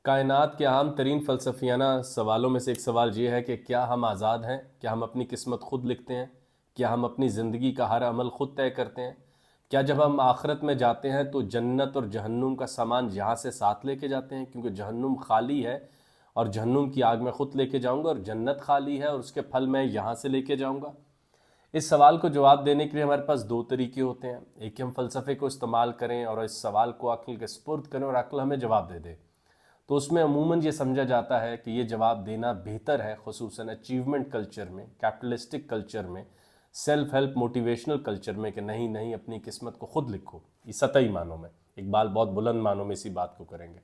کائنات کے اہم ترین فلسفیانہ سوالوں میں سے ایک سوال یہ ہے کہ کیا ہم آزاد ہیں؟ کیا ہم اپنی قسمت خود لکھتے ہیں؟ کیا ہم اپنی زندگی کا ہر عمل خود طے کرتے ہیں؟ کیا جب ہم آخرت میں جاتے ہیں تو جنت اور جہنم کا سامان یہاں سے ساتھ لے کے جاتے ہیں، کیونکہ جہنم خالی ہے اور جہنم کی آگ میں خود لے کے جاؤں گا، اور جنت خالی ہے اور اس کے پھل میں یہاں سے لے کے جاؤں گا؟ اس سوال کو جواب دینے کے لیے ہمارے پاس دو طریقے ہوتے ہیں، ایک کہ ہم فلسفے کو استعمال کریں اور اس سوال کو عقل کے سپرد کریں اور عقل ہمیں جواب دے دے، تو اس میں عموماً یہ سمجھا جاتا ہے کہ یہ جواب دینا بہتر ہے، خصوصاً اچیومنٹ کلچر میں، کیپٹلسٹک کلچر میں، سیلف ہیلپ موٹیویشنل کلچر میں، کہ نہیں نہیں اپنی قسمت کو خود لکھو۔ یہ سطحی معنوں میں، اقبال بہت بلند معنوں میں اسی بات کو کریں گے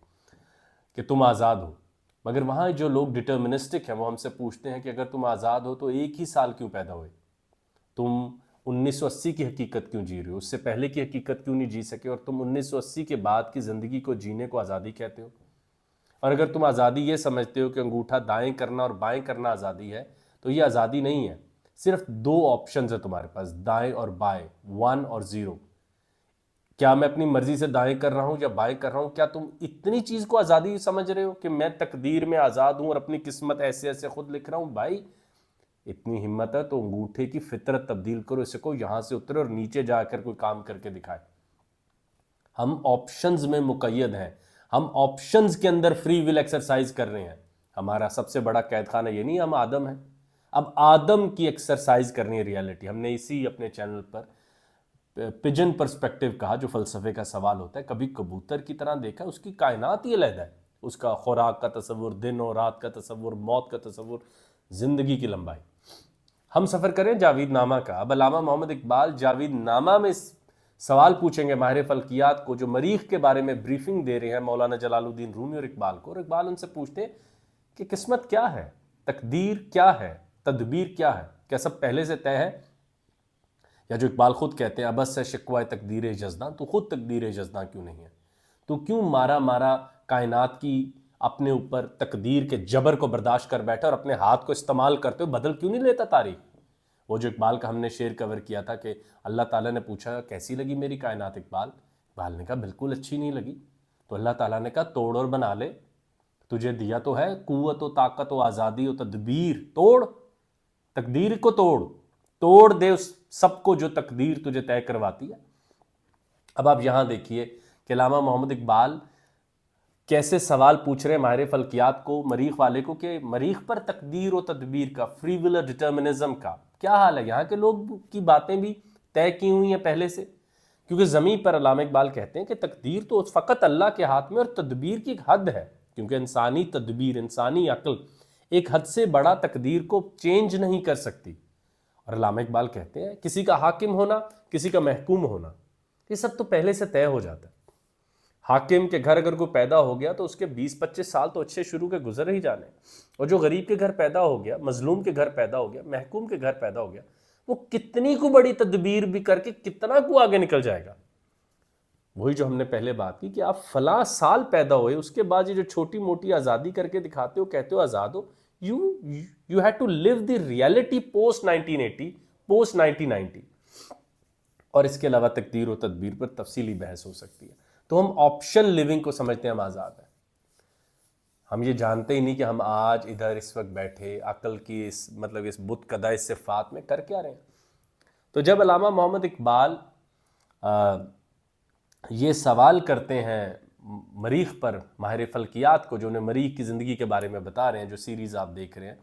کہ تم آزاد ہو، مگر وہاں جو لوگ ڈٹرمنسٹک ہیں وہ ہم سے پوچھتے ہیں کہ اگر تم آزاد ہو تو ایک ہی سال کیوں پیدا ہوئے؟ تم 1980 کی حقیقت کیوں جی رہے ہو؟ اس سے پہلے کی حقیقت کیوں نہیں جی سکے؟ اور تم 1980 کے بعد کی زندگی کو جینے کو آزادی کہتے ہو؟ اور اگر تم آزادی یہ سمجھتے ہو کہ انگوٹھا دائیں کرنا اور بائیں کرنا آزادی ہے، تو یہ آزادی نہیں ہے۔ صرف دو آپشنز ہیں تمہارے پاس، دائیں اور بائیں، 1 اور 0۔ کیا میں اپنی مرضی سے دائیں کر رہا ہوں یا بائیں کر رہا ہوں؟ کیا تم اتنی چیز کو آزادی سمجھ رہے ہو کہ میں تقدیر میں آزاد ہوں اور اپنی قسمت ایسے ایسے خود لکھ رہا ہوں؟ بھائی اتنی ہمت ہے تو انگوٹھے کی فطرت تبدیل کرو، اسے کو یہاں سے اترے اور نیچے جا کر کوئی کام کر کے دکھائے۔ ہم آپشنز میں مقید ہیں، ہم آپشنز کے اندر فری ول ایکسرسائز کر رہے ہیں۔ ہمارا سب سے بڑا قید خانہ یہ نہیں، ہم آدم ہیں، اب آدم کی ایکسرسائز کرنی ہے ریالٹی۔ ہم نے اسی اپنے چینل پر پجن پرسپیکٹیو کہا، جو فلسفے کا سوال ہوتا ہے، کبھی کبوتر کی طرح دیکھا، اس کی کائنات ہی علیحدہ ہے، اس کا خوراک کا تصور، دن اور رات کا تصور، موت کا تصور، زندگی کی لمبائی۔ ہم سفر کریں جاوید نامہ کا۔ اب علامہ محمد اقبال جاوید نامہ میں سوال پوچھیں گے ماہر فلکیات کو، جو مریخ کے بارے میں بریفنگ دے رہے ہیں مولانا جلال الدین رومی اور اقبال کو، اور اقبال ان سے پوچھتے ہیں کہ قسمت کیا ہے، تقدیر کیا ہے، تدبیر کیا ہے؟ کیا سب پہلے سے طے ہے؟ یا جو اقبال خود کہتے ہیں ابس ہے شکوائے تقدیر جزداں، تو خود تقدیر جزداں کیوں نہیں ہے؟ تو کیوں مارا مارا کائنات کی اپنے اوپر تقدیر کے جبر کو برداشت کر بیٹھا، اور اپنے ہاتھ کو استعمال کرتے ہوئے بدل کیوں نہیں لیتا تاریخ؟ وہ جو اقبال کا ہم نے شعر کور کیا تھا کہ اللہ تعالیٰ نے پوچھا کیسی لگی میری کائنات اقبال؟ اقبال نے کہا بالکل اچھی نہیں لگی۔ تو اللہ تعالیٰ نے کہا توڑ اور بنا لے، تجھے دیا تو ہے قوت و طاقت و آزادی و تدبیر، توڑ، تقدیر کو توڑ، توڑ دے اس سب کو جو تقدیر تجھے طے کرواتی ہے۔ اب آپ یہاں دیکھیے کہ علامہ محمد اقبال کیسے سوال پوچھ رہے ہیں ماہر فلکیات کو، مریخ والے کو، کہ مریخ پر تقدیر و تدبیر کا، فری ول اور ڈٹرمنزم کا کیا حال ہے؟ یہاں کے لوگ کی باتیں بھی طے کی ہوئی ہیں پہلے سے، کیونکہ زمین پر علامہ اقبال کہتے ہیں کہ تقدیر تو فقط اللہ کے ہاتھ میں، اور تدبیر کی ایک حد ہے، کیونکہ انسانی تدبیر، انسانی عقل ایک حد سے بڑا تقدیر کو چینج نہیں کر سکتی۔ اور علامہ اقبال کہتے ہیں کسی کا حاکم ہونا، کسی کا محکوم ہونا، یہ سب تو پہلے سے طے ہو جاتا ہے۔ حاکم کے گھر اگر کوئی پیدا ہو گیا تو اس کے 20-25 سال تو اچھے شروع کے گزر ہی جانے، اور جو غریب کے گھر پیدا ہو گیا، مظلوم کے گھر پیدا ہو گیا، محکوم کے گھر پیدا ہو گیا، وہ کتنی کو بڑی تدبیر بھی کر کے کتنا کو آگے نکل جائے گا۔ وہی جو ہم نے پہلے بات کی کہ آپ فلاں سال پیدا ہوئے، اس کے بعد یہ جو چھوٹی موٹی آزادی کر کے دکھاتے ہو، کہتے ہو آزاد ہو، you had to live the reality post 1980 post 1990۔ اور اس کے علاوہ تقدیر و تدبیر پر تفصیلی بحث ہو سکتی ہے۔ تو ہم آپشن لیونگ کو سمجھتے ہیں ہم آزاد ہیں، ہم یہ جانتے ہی نہیں کہ ہم آج ادھر اس وقت بیٹھے عقل کی اس بت کدہ صفات میں کر کیا رہے ہیں۔ تو جب علامہ محمد اقبال یہ سوال کرتے ہیں مریخ پر ماہر فلکیات کو، جو انہیں مریخ کی زندگی کے بارے میں بتا رہے ہیں، جو سیریز آپ دیکھ رہے ہیں،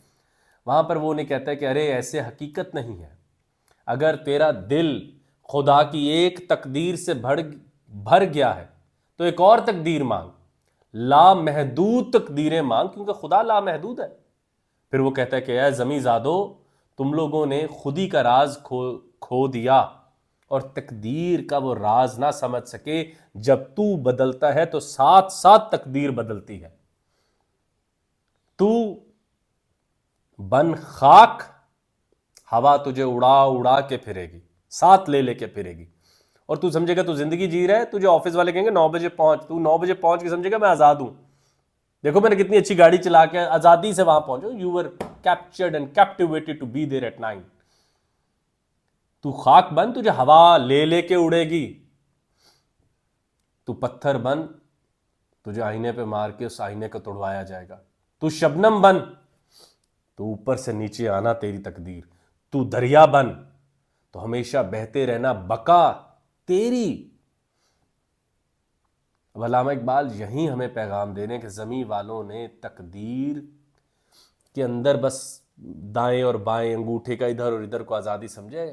وہاں پر وہ انہیں کہتا ہے کہ ارے ایسے حقیقت نہیں ہے، اگر تیرا دل خدا کی ایک تقدیر سے بھر گیا ہے تو ایک اور تقدیر مانگ، لامحدود تقدیریں مانگ، کیونکہ خدا لامحدود ہے۔ پھر وہ کہتا ہے کہ اے زمیں زادو، تم لوگوں نے خودی کا راز کھو دیا، اور تقدیر کا وہ راز نہ سمجھ سکے۔ جب تو بدلتا ہے تو ساتھ ساتھ تقدیر بدلتی ہے۔ تو بن خاک، ہوا تجھے اڑا اڑا کے پھرے گی، ساتھ لے لے کے پھرے گی، اور تو سمجھے گا تو زندگی جی رہا ہے۔ تجھے آفس والے کہیں گے 9 بجے پہنچ، تو 9 بجے پہنچ کے سمجھے گا میں آزاد ہوں، دیکھو میں نے کتنی اچھی گاڑی چلا کے آزادی سے وہاں پہنچو۔ You were captured and captivated to be there at 9۔ تو خاک بن، تجھے ہوا لے لے کے اڑے گی، تو پتھر بن، تجھے آئینے پہ مار کے اس آئینے کو توڑوایا جائے گا. تو شبنم بن تو اوپر سے نیچے آنا تیری تقدیر. تو دریا بن تو ہمیشہ بہتے رہنا بقا تیری. اب علامہ اقبال یہیں ہمیں پیغام دے رہے ہیں کہ زمیں والوں نے تقدیر کے اندر بس دائیں اور بائیں انگوٹھے کا ادھر اور ادھر کو آزادی سمجھے.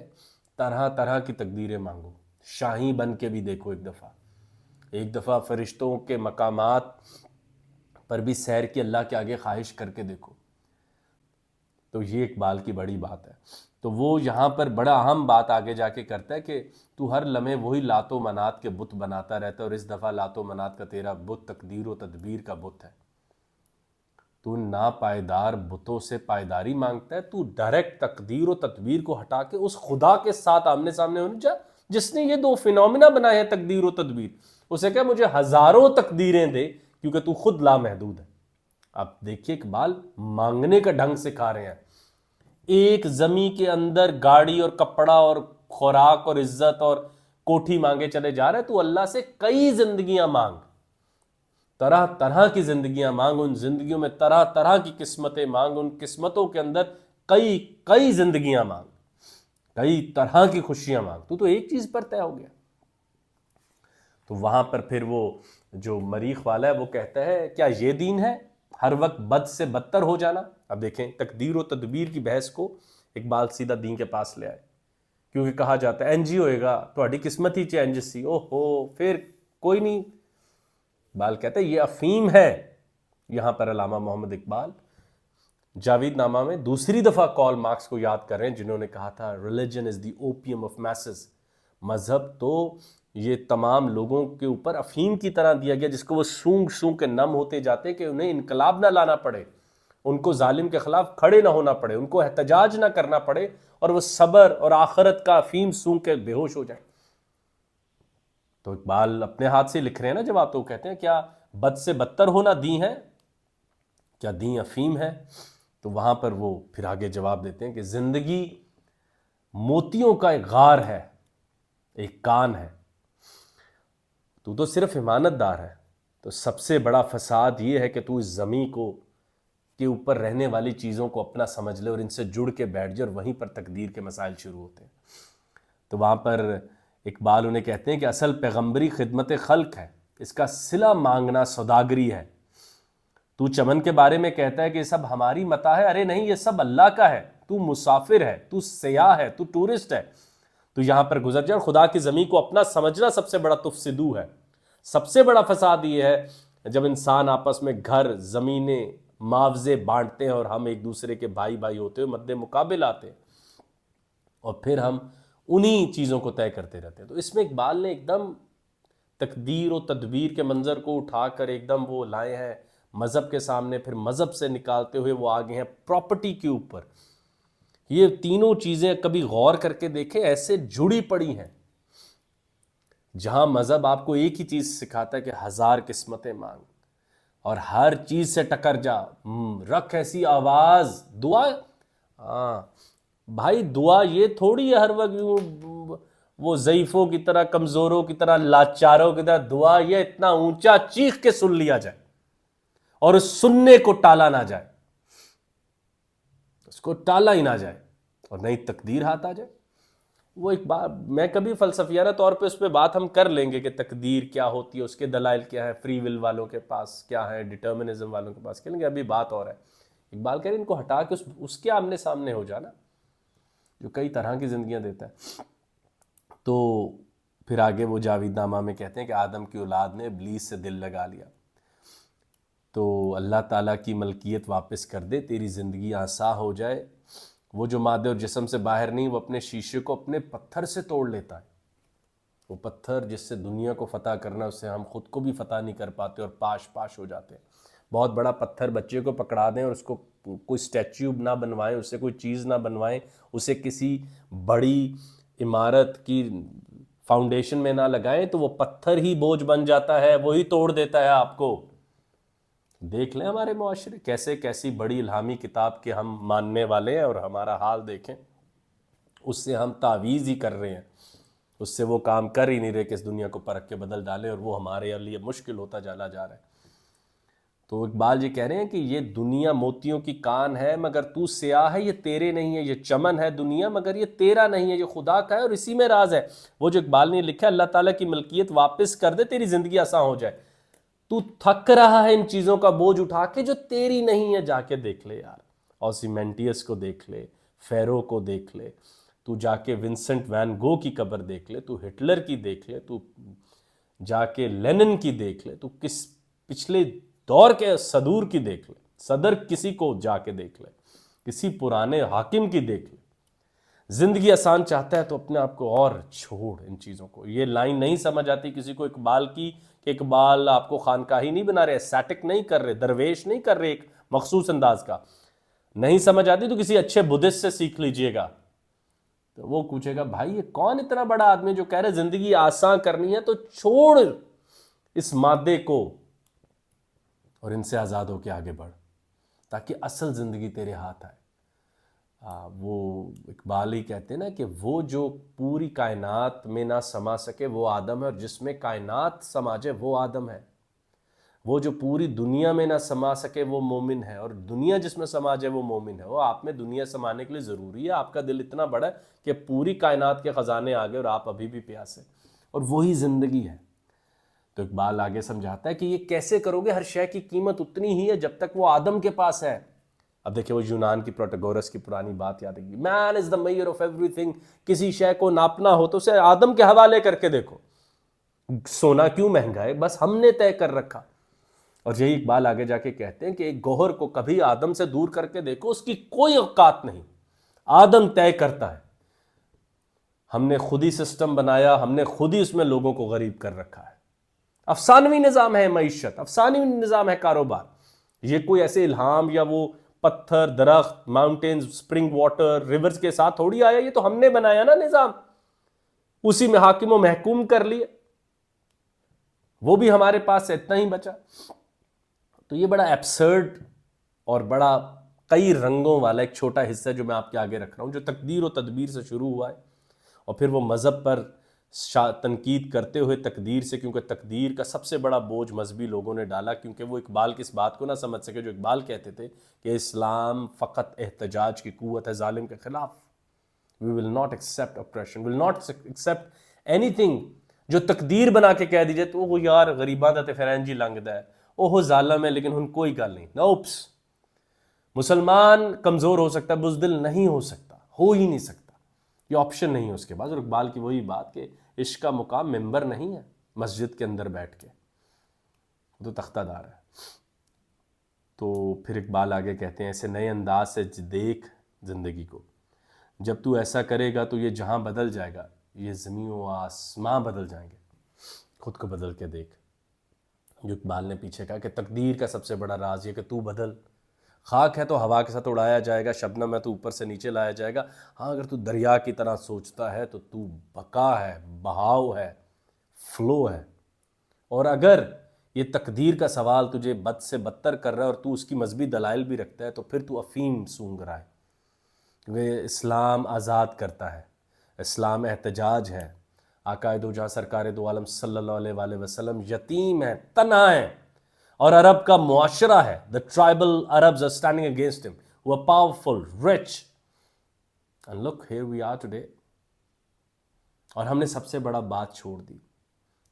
طرح طرح کی تقدیریں مانگو. شاہی بن کے بھی دیکھو ایک دفعہ فرشتوں کے مقامات پر بھی سیر کی اللہ کے آگے خواہش کر کے دیکھو. تو یہ اقبال کی بڑی بات ہے. تو وہ یہاں پر بڑا اہم بات آگے جا کے کرتا ہے کہ تو ہر لمحے وہی لات و منات کے بت بناتا رہتا ہے، اور اس دفعہ لات و منات کا تیرا بت تقدیر و تدبیر کا بت ہے. تو ناپائیدار بتوں سے پائیداری مانگتا ہے. تو ڈائریکٹ تقدیر و تدبیر کو ہٹا کے اس خدا کے ساتھ آمنے سامنے ہونے جا جس نے یہ دو فینومینا بنائے ہیں تقدیر و تدبیر. اسے کہ مجھے ہزاروں تقدیریں دے کیونکہ تو خود لامحدود ہے. اب دیکھیے اقبال مانگنے کا ڈھنگ سکھا رہے ہیں. ایک زمیں کے اندر گاڑی اور کپڑا اور خوراک اور عزت اور کوٹھی مانگے چلے جا رہے. تو اللہ سے کئی زندگیاں مانگ، طرح طرح کی زندگیاں مانگ. ان زندگیوں میں طرح طرح کی قسمتیں مانگ. ان قسمتوں کے اندر کئی زندگیاں مانگ، کئی طرح کی خوشیاں مانگ. تو ایک چیز پر طے ہو گیا. تو وہاں پر پھر وہ جو مریخ والا ہے وہ کہتا ہے کیا یہ دین ہے، ہر وقت بد سے بدتر ہو جانا. اب دیکھیں تقدیر و تدبیر کی بحث کو اقبال سیدھا دین کے پاس لے آئے. کیونکہ کہا جاتا ہے انج ہی ہوئے گا، تہاڈی قسمت ہی انج سی. او ہو پھر کوئی نہیں. اقبال کہتا ہے یہ افیم ہے. یہاں پر علامہ محمد اقبال جاوید نامہ میں دوسری دفعہ کارل مارکس کو یاد کر رہے ہیں جنہوں نے کہا تھا religion is the opium of masses. مذہب تو یہ تمام لوگوں کے اوپر افیم کی طرح دیا گیا جس کو وہ سونگ کے نم ہوتے جاتے کہ انہیں انقلاب نہ لانا پڑے، ان کو ظالم کے خلاف کھڑے نہ ہونا پڑے، ان کو احتجاج نہ کرنا پڑے، اور وہ صبر اور آخرت کا افیم سونگ کے بے ہوش ہو جائیں. تو اقبال اپنے ہاتھ سے لکھ رہے ہیں نا جواب. تو کہتے ہیں کیا بد سے بدتر ہونا دین ہے، کیا دین افیم ہے؟ تو وہاں پر وہ پھر آگے جواب دیتے ہیں کہ زندگی موتیوں کا ایک غار ہے، ایک کان ہے. تو صرف امانت دار ہے. تو سب سے بڑا فساد یہ ہے کہ تو اس زمین کو کے اوپر رہنے والی چیزوں کو اپنا سمجھ لے اور ان سے جڑ کے بیٹھ جائے، اور وہیں پر تقدیر کے مسائل شروع ہوتے ہیں. تو وہاں پر اقبال انہیں کہتے ہیں کہ اصل پیغمبری خدمت خلق ہے، اس کا صلہ مانگنا سوداگری ہے. تو چمن کے بارے میں کہتا ہے کہ یہ سب ہماری متاع ہے. ارے نہیں، یہ سب اللہ کا ہے. تو مسافر ہے، تو سیاح ہے، تو ٹورسٹ ہے. تو یہاں پر گزر جائے. اور خدا کی زمین کو اپنا سمجھنا سب سے بڑا تفسدو ہے. سب سے بڑا فساد یہ ہے جب انسان آپس میں گھر، زمینیں، معاوضے بانٹتے ہیں اور ہم ایک دوسرے کے بھائی بھائی ہوتے ہوئے مد مقابل آتے ہیں اور پھر ہم انہی چیزوں کو طے کرتے رہتے ہیں. تو اس میں اقبال نے ایک دم تقدیر و تدبیر کے منظر کو اٹھا کر ایک دم وہ لائے ہیں مذہب کے سامنے. پھر مذہب سے نکالتے ہوئے وہ آگے ہیں پراپرٹی کے اوپر. یہ تینوں چیزیں کبھی غور کر کے دیکھیں ایسے جڑی پڑی ہیں. جہاں مذہب آپ کو ایک ہی چیز سکھاتا ہے کہ ہزار قسمتیں مانگ اور ہر چیز سے ٹکر جا، رکھ ایسی آواز دعا. ہاں بھائی دعا یہ تھوڑی ہے ہر وقت وہ ضعیفوں کی طرح، کمزوروں کی طرح، لاچاروں کی طرح. دعا یہ اتنا اونچا چیخ کے سن لیا جائے اور اس سننے کو ٹالا نہ جائے، اس کو ٹالا ہی نہ جائے اور نئی تقدیر ہاتھ آ جائے. وہ ایک بات میں کبھی فلسفیانہ طور پہ اس پہ بات ہم کر لیں گے کہ تقدیر کیا ہوتی ہے، اس کے دلائل کیا ہے، فری ول والوں کے پاس کیا ہے، ڈٹرمنزم والوں کے پاس کیا ہے. ابھی بات اور ہے. اقبال کہہ رہے ہیں ان کو ہٹا کے اس کے آمنے سامنے ہو جانا جو کئی طرح کی زندگیاں دیتا ہے. تو پھر آگے وہ جاوید نامہ میں کہتے ہیں کہ آدم کی اولاد نے ابلیس سے دل لگا لیا تو اللہ تعالیٰ کی ملکیت واپس کر دے، تیری زندگی آسا ہو جائے. وہ جو مادے اور جسم سے باہر نہیں، وہ اپنے شیشے کو اپنے پتھر سے توڑ لیتا ہے. وہ پتھر جس سے دنیا کو فتح کرنا، اس سے ہم خود کو بھی فتح نہیں کر پاتے اور پاش ہو جاتے ہیں. بہت بڑا پتھر بچے کو پکڑا دیں اور اس کو کوئی اسٹیچو نہ بنوائیں، اس سے کوئی چیز نہ بنوائیں، اسے کسی بڑی عمارت کی فاؤنڈیشن میں نہ لگائیں تو وہ پتھر ہی بوجھ بن جاتا ہے، وہی توڑ دیتا ہے آپ کو. دیکھ لیں ہمارے معاشرے کیسی بڑی الہامی کتاب کے ہم ماننے والے ہیں اور ہمارا حال دیکھیں. اس سے ہم تعویذ ہی کر رہے ہیں، اس سے وہ کام کر ہی نہیں رہے کہ اس دنیا کو پرکھ کے بدل ڈالیں، اور وہ ہمارے لیے مشکل ہوتا چلا جا رہا ہے. تو اقبال جی کہہ رہے ہیں کہ یہ دنیا موتیوں کی کان ہے مگر تو سیاہ ہے، یہ تیرے نہیں ہے، یہ چمن ہے دنیا مگر یہ تیرا نہیں ہے، یہ خدا کا ہے اور اسی میں راز ہے۔ وہ جو اقبال نے لکھا ہے، اللہ تعالیٰ کی ملکیت واپس کر دے، تیری زندگی آسان ہو جائے۔ تو تھک رہا ہے ان چیزوں کا بوجھ اٹھا کے جو تیری نہیں ہے، جا کے دیکھ لے یار، اوسیمینٹیس کو دیکھ لے، فیرو کو دیکھ لے، تو جا کے ونسنٹ وین گو کی قبر دیکھ لے، تو ہٹلر کی دیکھ لے، تو جا کے لینن کی دیکھ لے، تو کس پچھلے دور کے صدور کی دیکھ لے، صدر کسی کو جا کے دیکھ لے، کسی پرانے حاکم کی دیکھ لے۔ زندگی آسان چاہتا ہے تو اپنے آپ کو اور چھوڑ ان چیزوں کو۔ یہ لائن نہیں سمجھ آتی کسی کو اقبال کی کہ اقبال آپ کو خانقاہی نہیں بنا رہے، سیٹک نہیں کر رہے، درویش نہیں کر رہے ایک مخصوص انداز کا، نہیں سمجھ آتی تو کسی اچھے بدھسٹ سے سیکھ لیجئے گا۔ تو وہ پوچھے گا بھائی یہ کون اتنا بڑا آدمی جو کہہ رہے زندگی آسان کرنی ہے تو چھوڑ اس مادے کو اور ان سے آزاد ہو کے آگے بڑھ، تاکہ اصل زندگی تیرے ہاتھ آئے۔ وہ اقبال ہی کہتے ہیں نا کہ وہ جو پوری کائنات میں نہ سما سکے وہ آدم ہے، اور جس میں کائنات سما جائے وہ آدم ہے۔ وہ جو پوری دنیا میں نہ سما سکے وہ مومن ہے، اور دنیا جس میں سما جائے وہ مومن ہے۔ وہ آپ میں دنیا سمانے کے لیے ضروری ہے، آپ کا دل اتنا بڑا ہے کہ پوری کائنات کے خزانے آگے اور آپ ابھی بھی پیاسے، اور وہی زندگی ہے۔ تو اقبال آگے سمجھاتا ہے کہ یہ کیسے کرو گے، ہر شے کی قیمت اتنی ہی ہے جب تک وہ آدم کے پاس ہے۔ اب دیکھیں وہ یونان کی پروٹاگورس کی پرانی بات یاد ہے، مین از دا میئر آف ایوری تھنگ۔ کسی شے کو ناپنا ہو تو اسے آدم کے حوالے کر کے دیکھو، سونا کیوں مہنگا ہے، بس ہم نے طے کر رکھا۔ اور یہی اقبال آگے جا کے کہتے ہیں کہ ایک گوہر کو کبھی آدم سے دور کر کے دیکھو، اس کی کوئی اوقات نہیں، آدم طے کرتا ہے۔ ہم نے خود ہی سسٹم بنایا، ہم نے خود ہی اس میں لوگوں کو غریب کر رکھا ہے۔ افسانوی نظام ہے معیشت، افسانوی نظام ہے کاروبار۔ یہ کوئی ایسے الہام یا وہ پتھر، درخت، ماؤنٹینز، سپرنگ واٹر، ریورز کے ساتھ تھوڑی آیا، یہ تو ہم نے بنایا نا نظام، اسی میں حاکم و محکوم کر لیے، وہ بھی ہمارے پاس سے اتنا ہی بچا۔ تو یہ بڑا ایبسرڈ اور بڑا کئی رنگوں والا ایک چھوٹا حصہ جو میں آپ کے آگے رکھ رہا ہوں، جو تقدیر و تدبیر سے شروع ہوا ہے، اور پھر وہ مذہب پر تنقید کرتے ہوئے تقدیر سے، کیونکہ تقدیر کا سب سے بڑا بوجھ مذہبی لوگوں نے ڈالا، کیونکہ وہ اقبال کی اس بات کو نہ سمجھ سکے جو اقبال کہتے تھے کہ اسلام فقط احتجاج کی قوت ہے ظالم کے خلاف۔ We will not accept oppression, will not accept anything جو تقدیر بنا کے کہہ دیجئے تو وہ یار غریباں دا تے فرنجی لنگدا ہے، وہ ظالم ہے لیکن ہن کوئی گل نہیں، نوپس۔ مسلمان کمزور ہو سکتا ہے، بزدل نہیں ہو سکتا، ہو ہی نہیں سکتا، یہ آپشن نہیں ہے اس کے بعد۔ اور اقبال کی وہی بات کہ عشق کا مقام ممبر نہیں ہے مسجد کے اندر بیٹھ کے، تو تختہ دار ہے۔ تو پھر اقبال آگے کہتے ہیں ایسے نئے انداز سے دیکھ زندگی کو، جب تو ایسا کرے گا تو یہ جہاں بدل جائے گا، یہ زمین و آسماں بدل جائیں گے۔ خود کو بدل کے دیکھ، جو اقبال نے پیچھے کہا کہ تقدیر کا سب سے بڑا راز یہ کہ تو بدل۔ خاک ہے تو ہوا کے ساتھ اڑایا جائے گا، شبنم ہے تو اوپر سے نیچے لایا جائے گا، ہاں اگر تو دریا کی طرح سوچتا ہے تو تو بقا ہے، بہاؤ ہے، فلو ہے۔ اور اگر یہ تقدیر کا سوال تجھے بد سے بدتر کر رہا ہے اور تو اس کی مذہبی دلائل بھی رکھتا ہے تو پھر تو افیم سونگ رہا ہے، کیونکہ اسلام آزاد کرتا ہے، اسلام احتجاج ہے۔ آقا دو جہاں سرکار دو عالم صلی اللہ علیہ وآلہ وسلم یتیم ہے، تنہا ہے، اور عرب کا معاشرہ ہے، the tribal Arabs are standing against him, who are powerful, rich, and look here we are today۔ اور ہم نے سب سے بڑا بات چھوڑ دی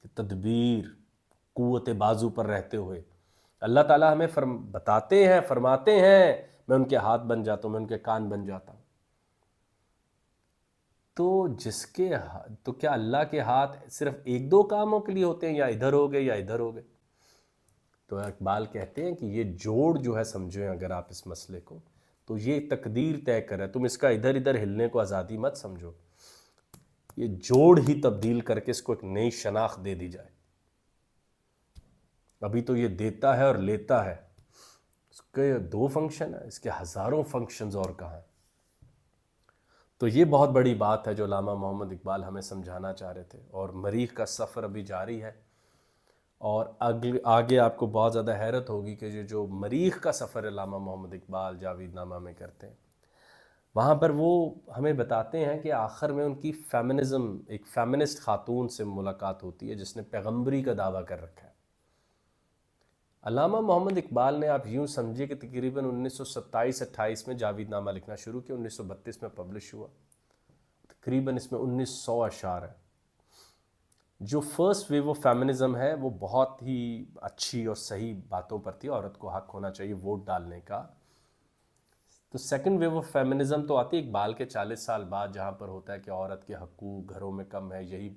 کہ تدبیر، قوت بازو پر رہتے ہوئے اللہ تعالیٰ ہمیں بتاتے ہیں، فرماتے ہیں میں ان کے ہاتھ بن جاتا ہوں، میں ان کے کان بن جاتا ہوں۔ تو کیا اللہ کے ہاتھ صرف ایک دو کاموں کے لیے ہوتے ہیں، یا ادھر ہو گئے یا ادھر ہو گئے؟ تو اقبال کہتے ہیں کہ یہ جوڑ جو ہے سمجھیں اگر آپ اس مسئلے کو، تو یہ تقدیر طے کرے، تم اس کا ادھر ادھر ہلنے کو آزادی مت سمجھو، یہ جوڑ ہی تبدیل کر کے اس کو ایک نئی شناخت دے دی جائے۔ ابھی تو یہ دیتا ہے اور لیتا ہے، اس کے دو فنکشن ہیں، اس کے ہزاروں فنکشنز اور کہاں ہیں۔ تو یہ بہت بڑی بات ہے جو علامہ محمد اقبال ہمیں سمجھانا چاہ رہے تھے، اور مریخ کا سفر ابھی جاری ہے، اور آگے آپ کو بہت زیادہ حیرت ہوگی کہ جو مریخ کا سفر علامہ محمد اقبال جاوید نامہ میں کرتے ہیں، وہاں پر وہ ہمیں بتاتے ہیں کہ آخر میں ان کی فیمنزم، ایک فیمنسٹ خاتون سے ملاقات ہوتی ہے جس نے پیغمبری کا دعویٰ کر رکھا ہے، علامہ محمد اقبال نے آپ یوں سمجھے کہ تقریباً 1927-28 میں جاوید نامہ لکھنا شروع کیا، 1932 میں پبلش ہوا، تقریباً اس میں 1900 اشعار ہیں۔ جو فرسٹ ویو آف فیمنزم ہے وہ بہت ہی اچھی اور صحیح باتوں پر تھی، عورت کو حق ہونا چاہیے ووٹ ڈالنے کا۔ تو سیکنڈ ویو آف فیمنزم تو آتی ہے اقبال کے 40 سال بعد، جہاں پر ہوتا ہے کہ عورت کے حقوق گھروں میں کم ہے، یہی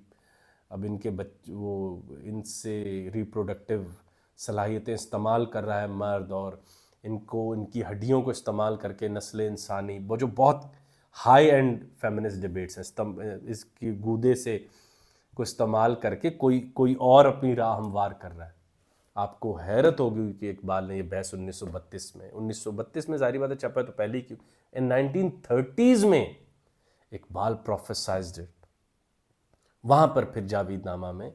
اب ان کے وہ ان سے ریپروڈکٹیو صلاحیتیں استعمال کر رہا ہے مرد، اور ان کی ہڈیوں کو استعمال کر کے نسل انسانی، وہ جو بہت ہائی اینڈ فیمنسٹ ڈیبیٹس ہیں، اس کی گودے سے کو استعمال کر کے کوئی اور اپنی راہ ہموار کر رہا ہے۔ آپ کو حیرت ہوگی کہ اقبال نے یہ بحث 1932 میں ظاہری بات ہے چھپا ہے تو پہلے کیوں، ان 1930s میں اقبال پروفیسائزڈ اٹ۔ وہاں پر پھر جاوید نامہ میں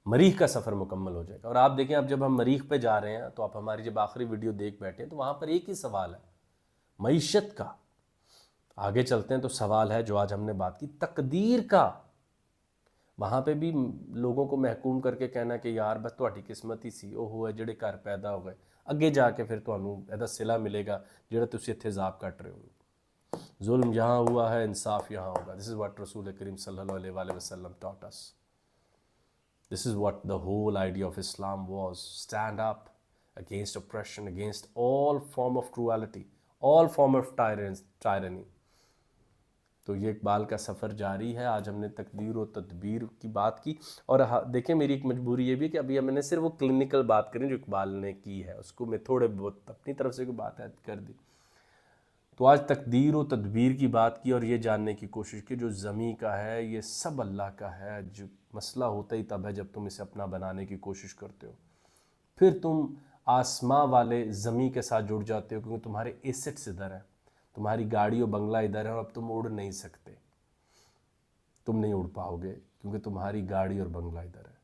مریخ کا سفر مکمل ہو جائے گا۔ اور آپ دیکھیں اب جب ہم مریخ پہ جا رہے ہیں تو آپ ہماری جب آخری ویڈیو دیکھ بیٹھے ہیں تو وہاں پر ایک ہی سوال ہے معیشت کا، آگے چلتے ہیں تو سوال ہے جو آج ہم نے بات کی تقدیر کا۔ وہاں پہ بھی لوگوں کو محکوم کر کے کہنا کہ یار بس تہاڈی قسمت ہی سی، او ہوئے جڑے گھر پیدا ہو گئے، اگے جا کے پھر تانوں ایدا صلہ ملے گا جڑا تسی اتھے عذاب کٹ رہے ہو۔ ظلم یہاں ہوا ہے، انصاف یہاں ہوگا۔ دس از واٹ رسول کریم صلی اللہ علیہ وآلہ وسلم taught us. This is what the whole idea of Islam was. Stand up against oppression, against all form of cruelty, all form of tyranny. تو یہ اقبال کا سفر جاری ہے۔ آج ہم نے تقدیر و تدبیر کی بات کی، اور دیکھیں میری ایک مجبوری یہ بھی ہے کہ ابھی ہم نے صرف وہ کلینکل بات کریں جو اقبال نے کی ہے، اس کو میں تھوڑے بہت اپنی طرف سے کوئی بات ایڈ کر دی۔ تو آج تقدیر و تدبیر کی بات کی اور یہ جاننے کی کوشش کی جو زمیں کا ہے یہ سب اللہ کا ہے، جو مسئلہ ہوتا ہی تب ہے جب تم اسے اپنا بنانے کی کوشش کرتے ہو، پھر تم آسماں والے زمیں کے ساتھ جڑ جاتے ہو، کیونکہ تمہارے ایسٹس ادھر ہیں، تمہاری گاڑی و بنگلہ ادھر ہے، اور اب تم اڑ نہیں سکتے، تم نہیں اڑ پاؤ گے کیونکہ تمہاری گاڑی اور بنگلہ ادھر ہے۔